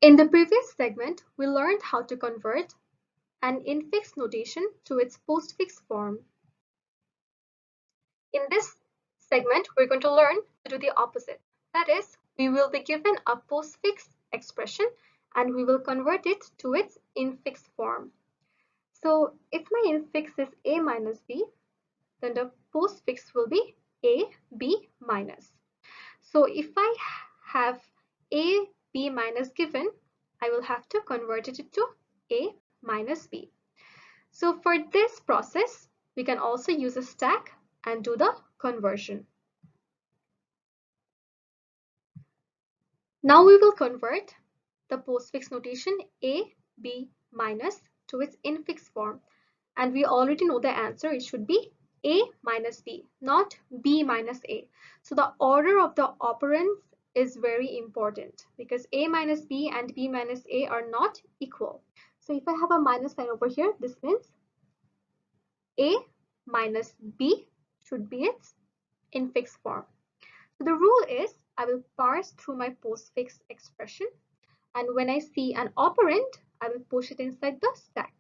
In the previous segment, we learned how to convert an infix notation to its postfix form. In this segment, we're going to learn to do the opposite. That is, we will be given a postfix expression and we will convert it to its infix form. So if my infix is a minus b, then the postfix will be a b minus. So if I have a b minus given, I will have to convert it to a minus b. So for this process, we can also use a stack and do the conversion. Now we will convert the postfix notation a b minus to its infix form, and we already know the answer. It should be a minus b, not b minus a. So the order of the operands is very important because a minus b and b minus a are not equal. So if I have a minus sign over here, this means a minus b should be its infix form. So the rule is I will parse through my postfix expression, and when I see an operand, I will push it inside the stack.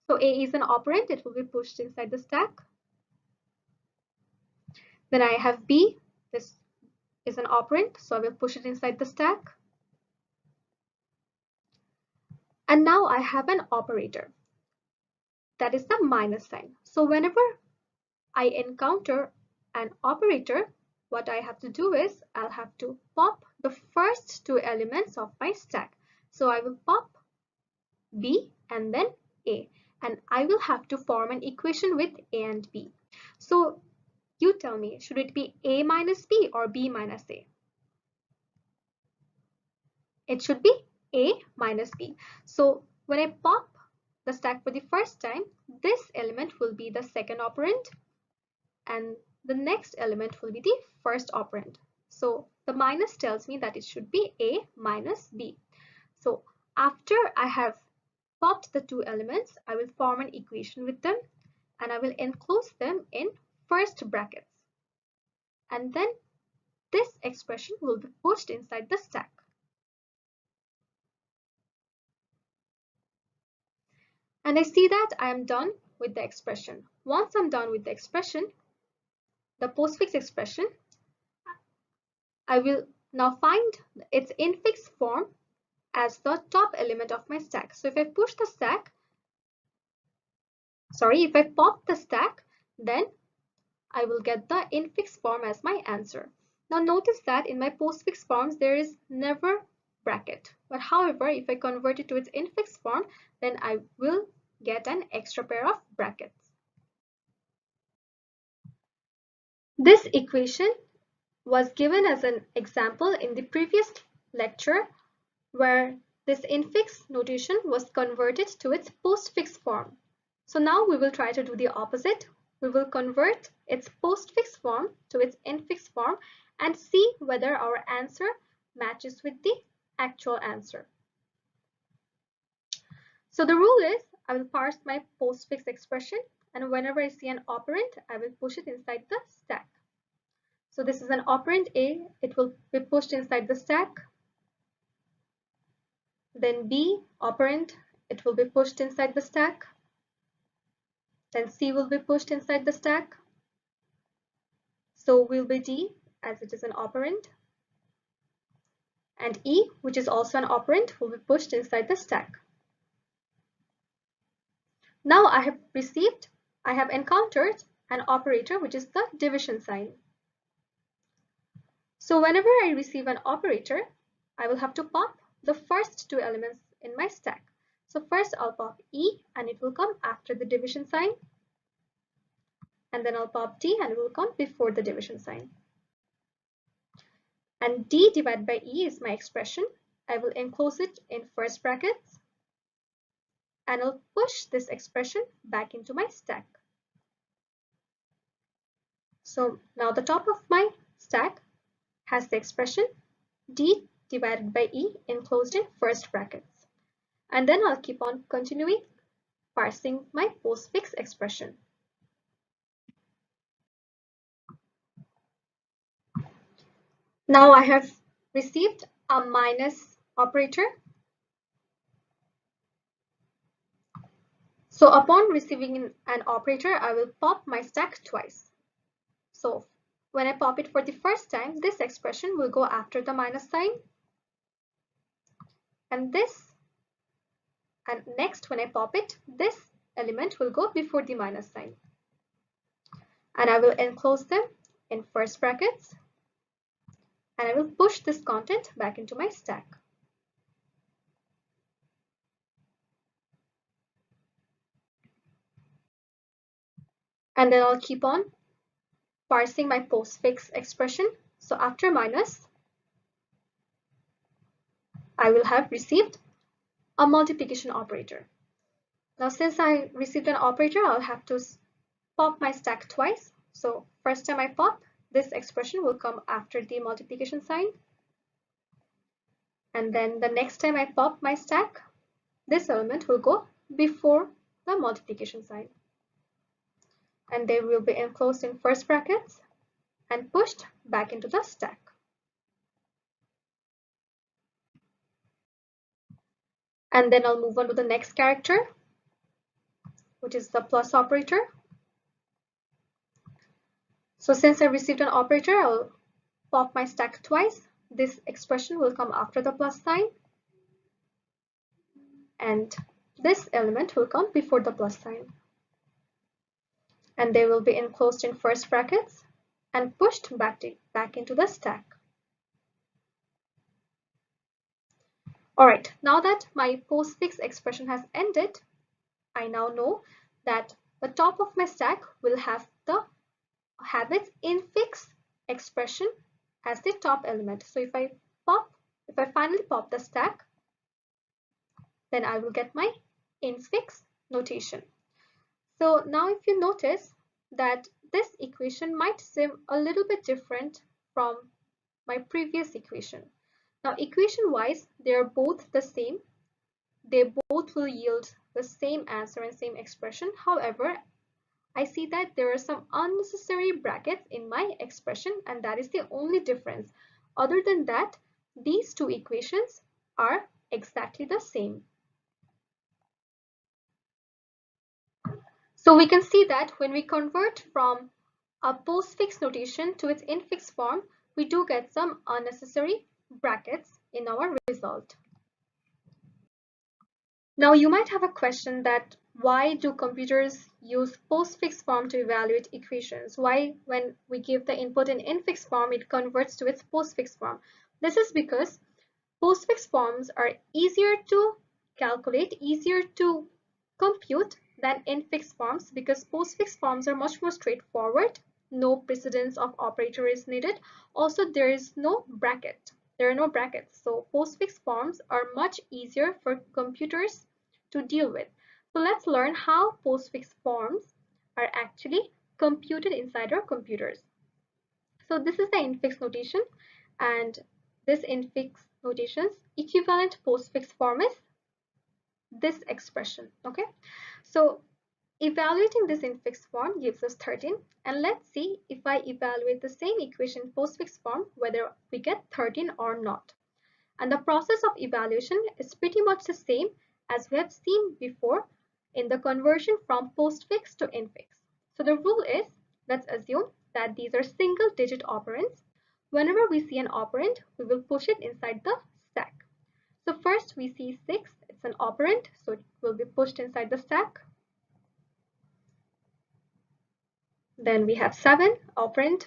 So a is an operand, it will be pushed inside the stack. Then I have b, this is an operand, so I will push it inside the stack. And now I have an operator, that is the minus sign. So whenever I encounter an operator, what I have to do is I'll have to pop the first two elements of my stack. So I will pop b and then a, and I will have to form an equation with a and b. So you tell me, should it be a minus b or b minus a? It should be a minus b. So when I pop the stack for the first time, this element will be the second operand and the next element will be the first operand. So the minus tells me that it should be a minus b. So after I have popped the two elements, I will form an equation with them and I will enclose them in first brackets. And then this expression will be pushed inside the stack. And I see that I am done with the expression. Once I'm done with the expression, the postfix expression, I will now find its infix form as the top element of my stack. So if I push the stack, if I pop the stack, then I will get the infix form as my answer. Now notice that in my postfix forms, there is never bracket. But however, if I convert it to its infix form, then I will get an extra pair of brackets. This equation was given as an example in the previous lecture where this infix notation was converted to its postfix form. So now we will try to do the opposite. We will convert its postfix form to its infix form and see whether our answer matches with the actual answer. So the rule is I will parse my postfix expression, and whenever I see an operand, I will push it inside the stack. So this is an operand A, it will be pushed inside the stack. Then B operand, it will be pushed inside the stack. Then C will be pushed inside the stack. So will be D, as it is an operand. And E, which is also an operand, will be pushed inside the stack. Now I have encountered an operator, which is the division sign. So whenever I receive an operator, I will have to pop the first two elements in my stack. So first I'll pop E and it will come after the division sign. And then I'll pop D and it will come before the division sign. And D divided by E is my expression. I will enclose it in first brackets. And I'll push this expression back into my stack. So now the top of my stack has the expression D divided by E enclosed in first brackets. And then I'll keep on continuing parsing my postfix expression. Now I have received a minus operator So upon receiving an operator, I will pop my stack twice. So when I pop it for the first time, this expression will go after the minus sign, and this, and next when I pop it, this element will go before the minus sign. And I will enclose them in first brackets, and I will push this content back into my stack. And then I'll keep on parsing my postfix expression. So after minus, I will have received a multiplication operator. Now since I received an operator, I'll have to pop my stack twice. So first time I pop, this expression will come after the multiplication sign. And then the next time I pop my stack, this element will go before the multiplication sign. And they will be enclosed in first brackets and pushed back into the stack. And then I'll move on to the next character, which is the plus operator. So since I received an operator, I'll pop my stack twice. This expression will come after the plus sign, and this element will come before the plus sign. And they will be enclosed in first brackets and pushed back into the stack. Alright, now that my postfix expression has ended, I now know that the top of my stack will have its infix expression as the top element. So if I finally pop the stack, then I will get my infix notation. So now if you notice that this equation might seem a little bit different from my previous equation. Now equation wise, they are both the same. They both will yield the same answer and same expression. However, I see that there are some unnecessary brackets in my expression, and that is the only difference. Other than that, these two equations are exactly the same. So we can see that when we convert from a postfix notation to its infix form, we do get some unnecessary brackets in our result. Now you might have a question that why do computers use postfix form to evaluate equations? Why when we give the input in infix form, it converts to its postfix form? This is because postfix forms are easier to calculate, easier to compute than infix forms, because postfix forms are much more straightforward. No precedence of operator is needed. Also, there is no bracket. There are no brackets. So postfix forms are much easier for computers to deal with. So let's learn how postfix forms are actually computed inside our computers. So this is the infix notation, and this infix notation's equivalent postfix form is this expression. Okay, so evaluating this infix form gives us 13, and let's see if I evaluate the same equation in postfix form whether we get 13 or not. And the process of evaluation is pretty much the same as we have seen before in the conversion from postfix to infix. So the rule is, let's assume that these are single digit operands. Whenever we see an operand, we will push it inside the stack. So first we see 6, it's an operand, so it will be pushed inside the stack. Then we have 7, operand,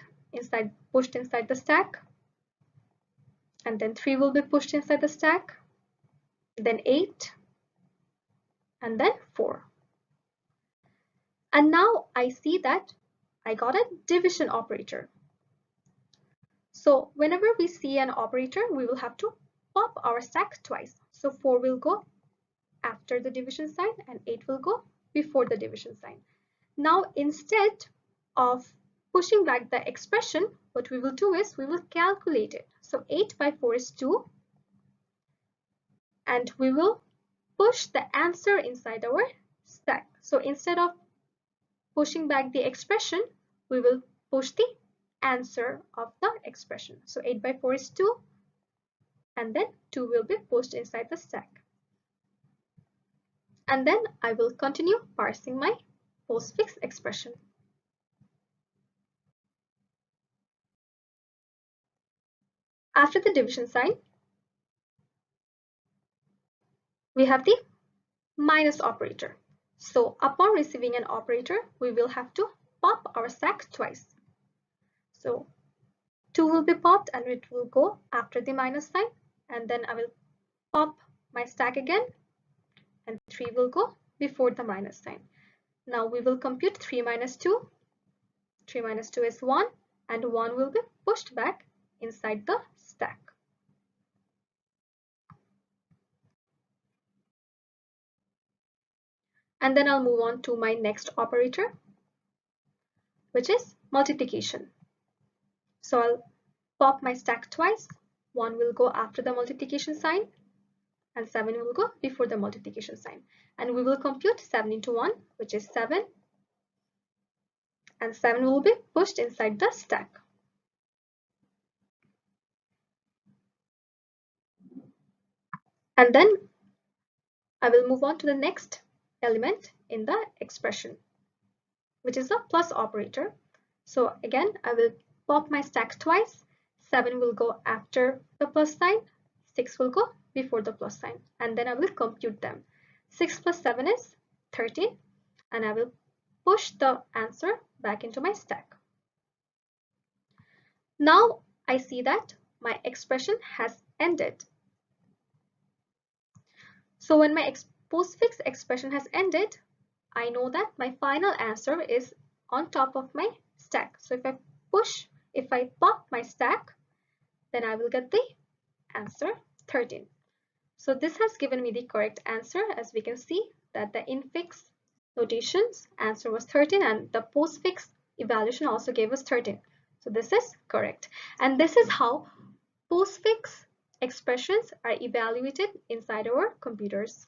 pushed inside the stack. And then 3 will be pushed inside the stack. Then 8, and then 4. And now I see that I got a division operator. So whenever we see an operator, we will have to pop our stack twice. So 4 will go after the division sign and 8 will go before the division sign. Now instead of pushing back the expression, what we will do is we will calculate it. So 8 by 4 is 2, and we will push the answer inside our stack. So instead of pushing back the expression, we will push the answer of the expression. So 8 by 4 is 2, and then 2 will be pushed inside the stack. And then I will continue parsing my postfix expression. After the division sign, we have the minus operator. So upon receiving an operator, we will have to pop our stack twice. So 2 will be popped and it will go after the minus sign, and then I will pop my stack again and 3 will go before the minus sign. Now we will compute 3 minus 2. 3 minus 2 is 1, and 1 will be pushed back inside the stack. And then I'll move on to my next operator, which is multiplication. So I'll pop my stack twice. 1 will go after the multiplication sign and 7 will go before the multiplication sign. And we will compute 7 into 1, which is 7. And 7 will be pushed inside the stack. And then I will move on to the next element in the expression, which is the plus operator. So again, I will pop my stack twice. 7 will go after the plus sign, 6 will go before the plus sign, and then I will compute them. 6 plus 7 is 13, and I will push the answer back into my stack. Now I see that my expression has ended. So when my postfix expression has ended, I know that my final answer is on top of my stack. So if I pop my stack, then I will get the answer 13. So this has given me the correct answer. As we can see that the infix notation's answer was 13 and the postfix evaluation also gave us 13. So this is correct. And this is how postfix expressions are evaluated inside our computers.